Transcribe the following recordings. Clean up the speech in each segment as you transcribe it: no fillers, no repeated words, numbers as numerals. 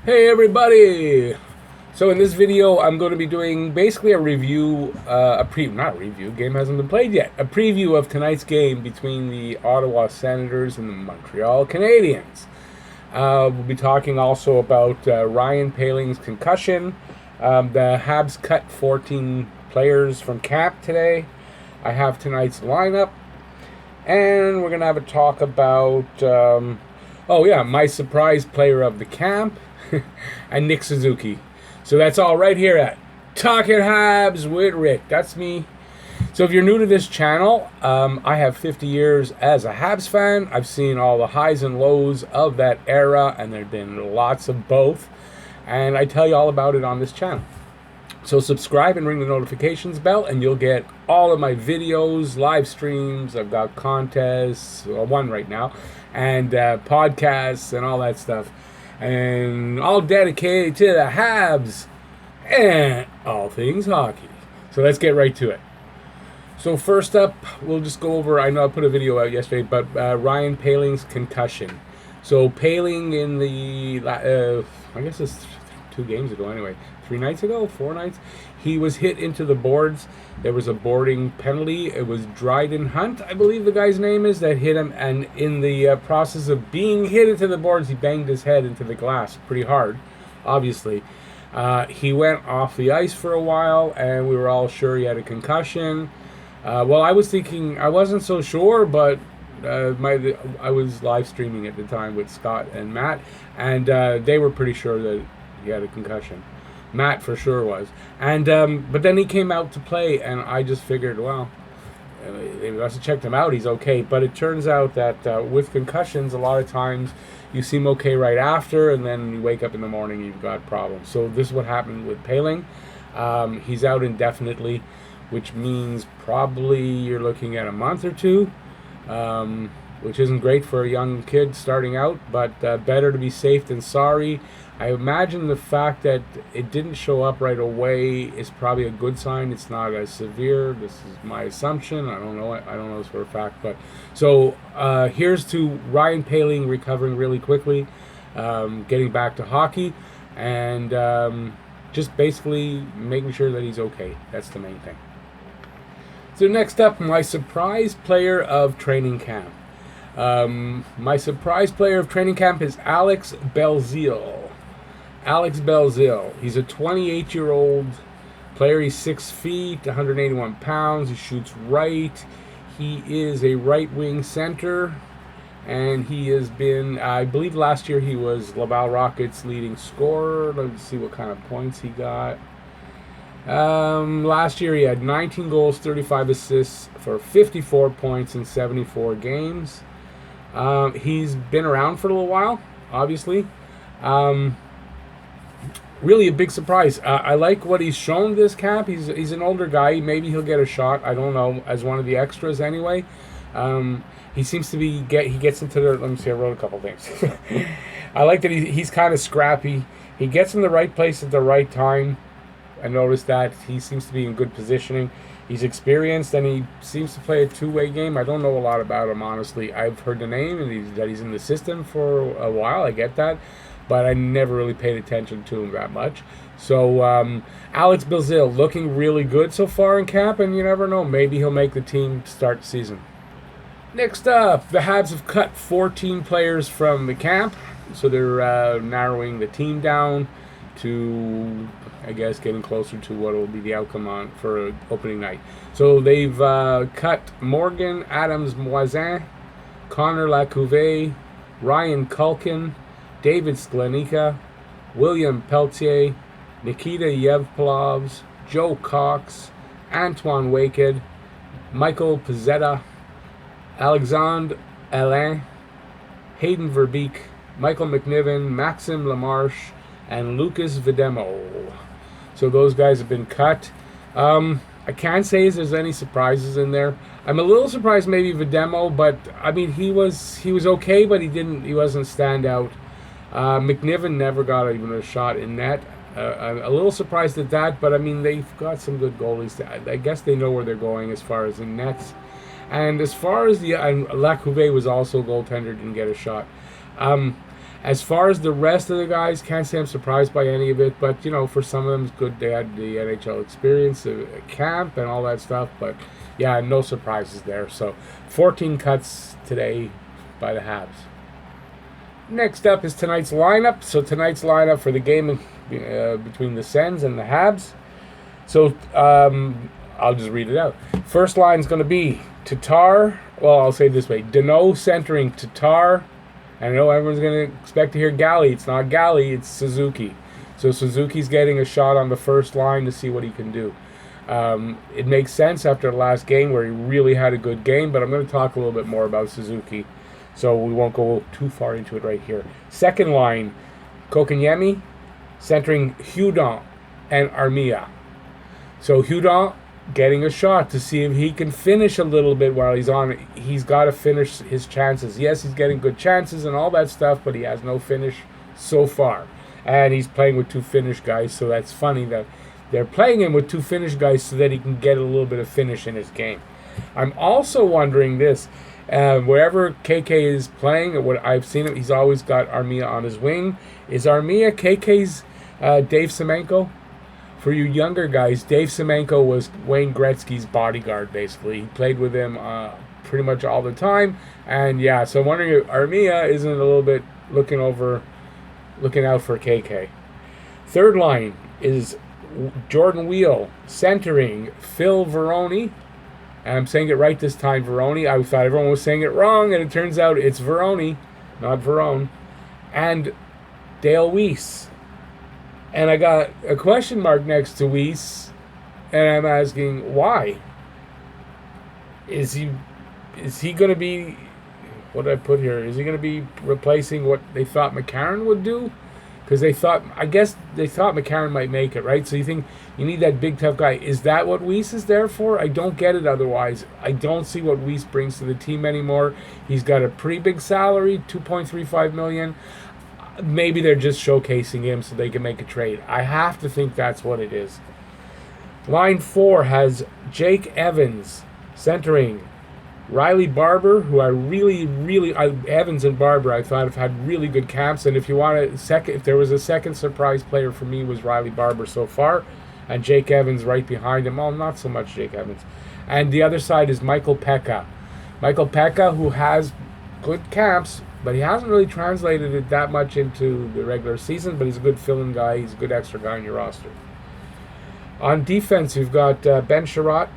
Hey everybody! So in this video, I'm going to be doing basically a review, not a review, game hasn't been played yet, a preview of tonight's game between the Ottawa Senators and the Montreal Canadiens. We'll be talking also about Ryan Poehling's concussion. The Habs cut 14 players from camp today. I have tonight's lineup. And we're going to have a talk about, my surprise player of the camp. And Nick Suzuki. So that's all right here at Talking Habs with Rick. That's me. So if you're new to this channel, I have 50 years as a Habs fan. I've seen all the highs and lows of that era, and there have been lots of both. And I tell you all about it on this channel. So subscribe and ring the notifications bell, and you'll get all of my videos, live streams. I've got contests, one right now, and podcasts and all that stuff. And all dedicated to the Habs and all things hockey. So let's get right to it. So first up, we'll just go over, I know I put a video out yesterday, but Ryan Poehling's concussion. So Poehling in the, I guess it's 2 games ago anyway, 4 nights, he was hit into the boards. There was a boarding penalty. It was Dryden Hunt, I believe the guy's name is, that hit him, and in the process of being hit into the boards, he banged his head into the glass pretty hard, obviously. He went off the ice for a while, and we were all sure he had a concussion. Well, I was thinking, I wasn't so sure, but I was live streaming at the time with Scott and Matt, and they were pretty sure that he had a concussion. Matt for sure was. And but then he came out to play, and I just figured, well, they must have checked him out, he's okay. But it turns out that with concussions, a lot of times you seem okay right after, and then you wake up in the morning, you've got problems. So this is what happened with Poehling. He's out indefinitely, which means probably you're looking at a month or two, which isn't great for a young kid starting out, but better to be safe than sorry. I imagine the fact that it didn't show up right away is probably a good sign. It's not as severe. This is my assumption. I don't know. I don't know this for a fact. But so here's to Ryan Poehling recovering really quickly, getting back to hockey, and just basically making sure that he's okay. That's the main thing. So next up, my surprise player of training camp. My surprise player of training camp is Alex Belzile. Alex Belzile. He's a 28-year-old player. He's 6 feet, 181 pounds. He shoots right. He is a right-wing center, and he has been, I believe last year he was Laval Rockets' leading scorer. Let's see what kind of points he got. Last year he had 19 goals, 35 assists for 54 points in 74 games. He's been around for a little while, obviously. Really a big surprise. I like what he's shown this camp. He's an older guy. Maybe he'll get a shot. I don't know, as one of the extras anyway. He seems to be he gets into the. Let me see. I wrote a couple things. I like that he's kind of scrappy. He gets in the right place at the right time. I noticed that he seems to be in good positioning. He's experienced, and he seems to play a two-way game. I don't know a lot about him, honestly. I've heard the name, and that he's in the system for a while. I get that. But I never really paid attention to him that much. So Alex Belzile looking really good so far in camp, and you never know, maybe he'll make the team to start the season. Next up, the Habs have cut 14 players from the camp, so they're narrowing the team down to, I guess, getting closer to what will be the outcome for opening night. So they've cut Morgan Adams-Moisin, Connor Lacouvé, Ryan Culkin, David Sklenika, William Peltier, Nikita Yevplovs, Joe Cox, Antoine Waked, Michael Pezzetta, Alexandre Alain, Hayden Verbeek, Michael McNiven, Maxim Lamarche, and Lucas Vedemo. So those guys have been cut. I can't say there's any surprises in there. I'm a little surprised maybe Vedemo, but I mean he was okay, but he wasn't standout. McNiven never got even a shot in net. I'm a little surprised at that, but I mean they've got some good goalies. I guess they know where they're going as far as in nets. And as far as Lacouvé was also goaltender, didn't get a shot. As far as the rest of the guys, can't say I'm surprised by any of it, but for some of them, it's good they had the NHL experience, camp, and all that stuff. But yeah, no surprises there. So 14 cuts today by the Habs. Next up is tonight's lineup. So tonight's lineup for the game between the Sens and the Habs. So I'll just read it out. First line is going to be Tatar. Well, I'll say it this way: Deneau centering Tatar. And I know everyone's going to expect to hear Galley. It's not Galley, it's Suzuki. So Suzuki's getting a shot on the first line to see what he can do. It makes sense after the last game where he really had a good game, but I'm going to talk a little bit more about Suzuki, so we won't go too far into it right here. Second line, Kokanyemi centering Hudon and Armia. So Hudon getting a shot to see if he can finish a little bit while he's on. He's got to finish his chances. Yes, he's getting good chances and all that stuff, but he has no finish so far. And he's playing with two Finnish guys, so that's funny that they're playing him with two Finnish guys so that he can get a little bit of finish in his game. I'm also wondering this. Wherever KK is playing, what I've seen him, he's always got Armia on his wing. Is Armia KK's Dave Semenko? For you younger guys, Dave Semenko was Wayne Gretzky's bodyguard, basically. He played with him pretty much all the time. And yeah, so I'm wondering if Armia isn't a little bit looking out for KK. Third line is Jordan Wheel centering Phil Veroni. And I'm saying it right this time, Veroni. I thought everyone was saying it wrong, and it turns out it's Veroni, not Verone. And Dale Weiss. And I got a question mark next to Weiss, and I'm asking why. Is he going to be, what did I put here? Is he going to be replacing what they thought McCarron would do? Because I guess they thought McCarron might make it, right? So you think you need that big tough guy. Is that what Weiss is there for? I don't get it otherwise. I don't see what Weiss brings to the team anymore. He's got a pretty big salary, $2.35 million. Maybe they're just showcasing him so they can make a trade. I have to think that's what it is. Line 4 has Jake Evans centering Riley Barber, who Evans and Barber I thought have had really good camps. And if there was a second surprise player for me, was Riley Barber so far, and Jake Evans right behind him. Oh, not so much Jake Evans. And the other side is Michael Pekka. Michael Pekka, who has good camps, but he hasn't really translated it that much into the regular season, but he's a good fill-in guy. He's a good extra guy on your roster. On defense, you've got Ben Sherratt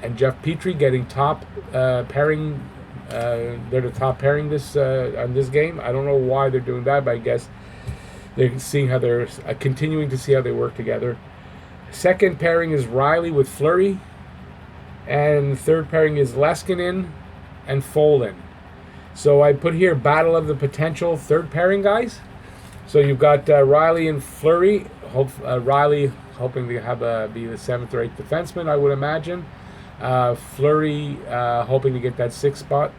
and Jeff Petrie getting top pairing. They're the top pairing on this game. I don't know why they're doing that, but I guess they're seeing how they're continuing to see how they work together. Second pairing is Riley with Fleury, and third pairing is Leskinen and Folin. So I put here battle of the potential third pairing guys. So you've got Riley and Fleury. Riley hoping to have be the 7th or 8th defenseman, I would imagine. Fleury hoping to get that 6th spot.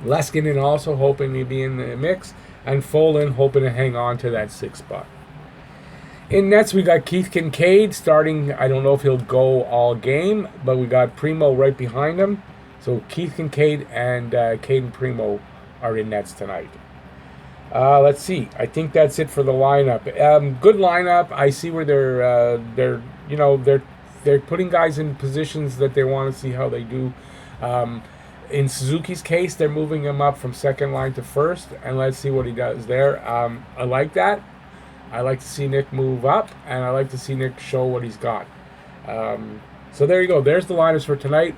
Leskinen also hoping to be in the mix. And Folin hoping to hang on to that 6th spot. In nets, we got Keith Kincaid starting. I don't know if he'll go all game, but we got Primo right behind him. So Keith Kincaid and Caden Primo are in nets tonight. Let's see. I think that's it for the lineup. Good lineup. I see where they're putting guys in positions that they want to see how they do. In Suzuki's case, they're moving him up from second line to first, and let's see what he does there. I like that. I like to see Nick move up, and I like to see Nick show what he's got. So there you go. There's the lineups for tonight.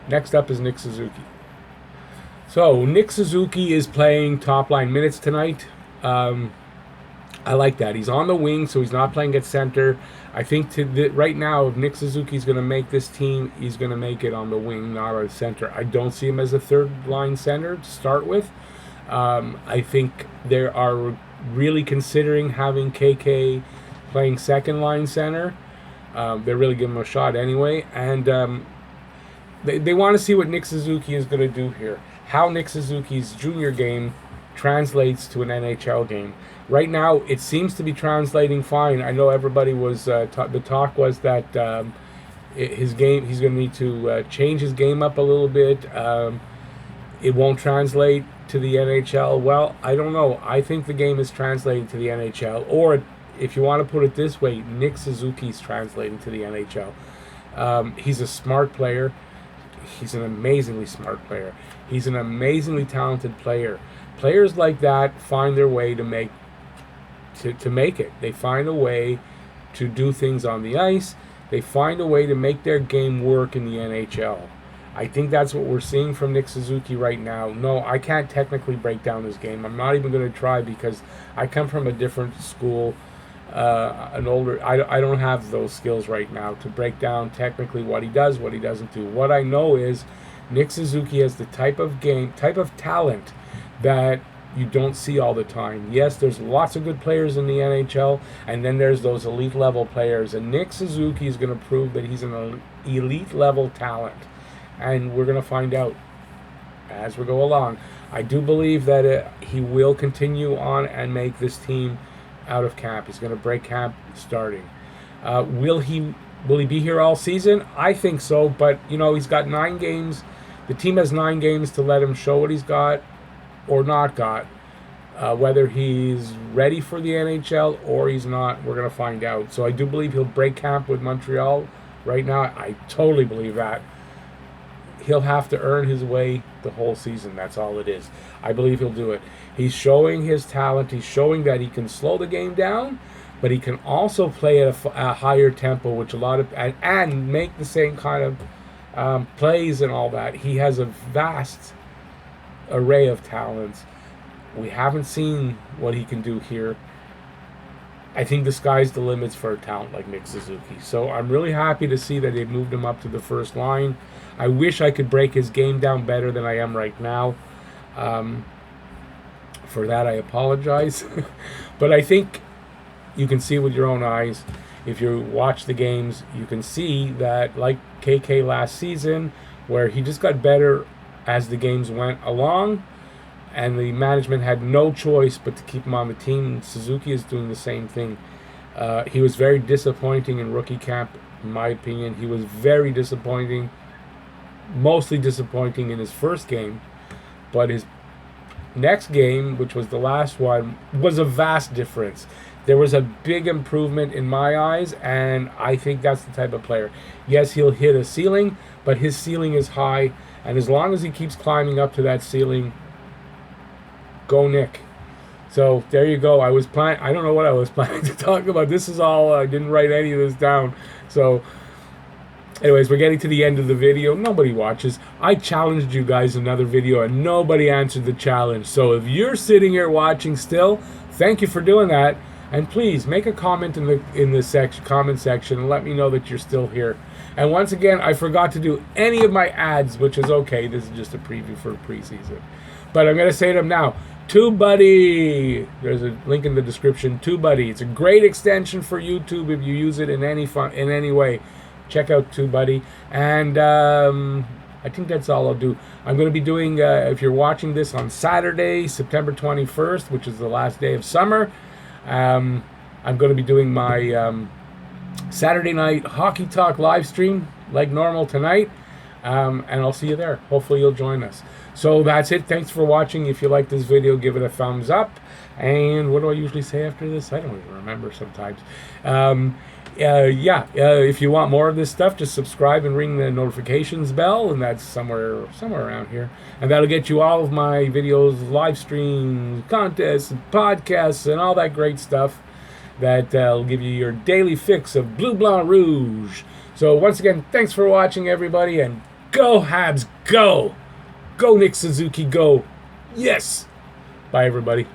Next up is Nick Suzuki. So Nick Suzuki is playing top line minutes tonight. I like that. He's on the wing, so he's not playing at center. I think right now, if Nick Suzuki's going to make this team, he's going to make it on the wing, not at center. I don't see him as a third line center to start with. I think they are really considering having KK playing second line center. They're really giving him a shot anyway, and they want to see what Nick Suzuki is going to do here. How Nick Suzuki's junior game translates to an NHL game. Right now, it seems to be translating fine. I know everybody was the talk was that his game, he's going to need to change his game up a little bit. It won't translate to the NHL? Well, I don't know. I think the game is translating to the NHL, or if you want to put it this way, Nick Suzuki's translating to the NHL. He's a smart player. He's an amazingly smart player. He's an amazingly talented player. Players like that find their way to make it. They find a way to do things on the ice. They find a way to make their game work in the NHL. I think that's what we're seeing from Nick Suzuki right now. No, I can't technically break down his game. I'm not even going to try because I come from a different school, an older. I don't have those skills right now to break down technically what he does, what he doesn't do. What I know is Nick Suzuki has the type of talent that you don't see all the time. Yes, there's lots of good players in the NHL, and then there's those elite level players. And Nick Suzuki is going to prove that he's an elite level talent. And we're going to find out as we go along. I do believe that he will continue on and make this team out of camp. He's going to break camp starting. Will he be here all season? I think so, but he's got 9 games. The team has 9 games to let him show what he's got or not got. Whether he's ready for the NHL or he's not, we're going to find out. So I do believe he'll break camp with Montreal right now. I totally believe that. He'll have to earn his way the whole season. That's all it is. I believe he'll do it. He's showing his talent. He's showing that he can slow the game down, but he can also play at a higher tempo, which and make the same kind of plays and all that. He has a vast array of talents. We haven't seen what he can do here. I think the sky's the limits for a talent like Nick Suzuki. So I'm really happy to see that they moved him up to the first line. I wish I could break his game down better than I am right now. For that, I apologize. But I think you can see with your own eyes. If you watch the games, you can see that, like KK last season, where he just got better as the games went along, and the management had no choice but to keep him on the team. Suzuki is doing the same thing. He was very disappointing in rookie camp, in my opinion. He was very disappointing, mostly disappointing in his first game, but his next game, which was the last one, was a vast difference. There was a big improvement in my eyes, and I think that's the type of player. Yes, he'll hit a ceiling, but his ceiling is high, and as long as he keeps climbing up to that ceiling, go Nick. So there you go. I don't know what I was planning to talk about. This is all, I didn't write any of this down. So anyways, we're getting to the end of the video. Nobody watches. I challenged you guys in another video and nobody answered the challenge. So if you're sitting here watching still, thank you for doing that. And please make a comment in the comment section and let me know that you're still here. And once again, I forgot to do any of my ads, which is okay. This is just a preview for preseason. But I'm going to say them now. TubeBuddy. There's a link in the description. TubeBuddy. It's a great extension for YouTube if you use it in any way. Check out TubeBuddy. And I think that's all I'll do. I'm going to be doing, if you're watching this on Saturday, September 21st, which is the last day of summer, I'm going to be doing my Saturday night hockey talk live stream like normal tonight. And I'll see you there. Hopefully you'll join us. So that's it. Thanks for watching. If you like this video, give it a thumbs up. And what do I usually say after this? I don't even remember sometimes. If you want more of this stuff, just subscribe and ring the notifications bell, and that's somewhere around here. And that'll get you all of my videos, live streams, contests, and podcasts, and all that great stuff that'll give you your daily fix of Bleu Blanc Rouge. So once again, thanks for watching, everybody, and go Habs, go! Go Nick Suzuki, go! Yes! Bye, everybody.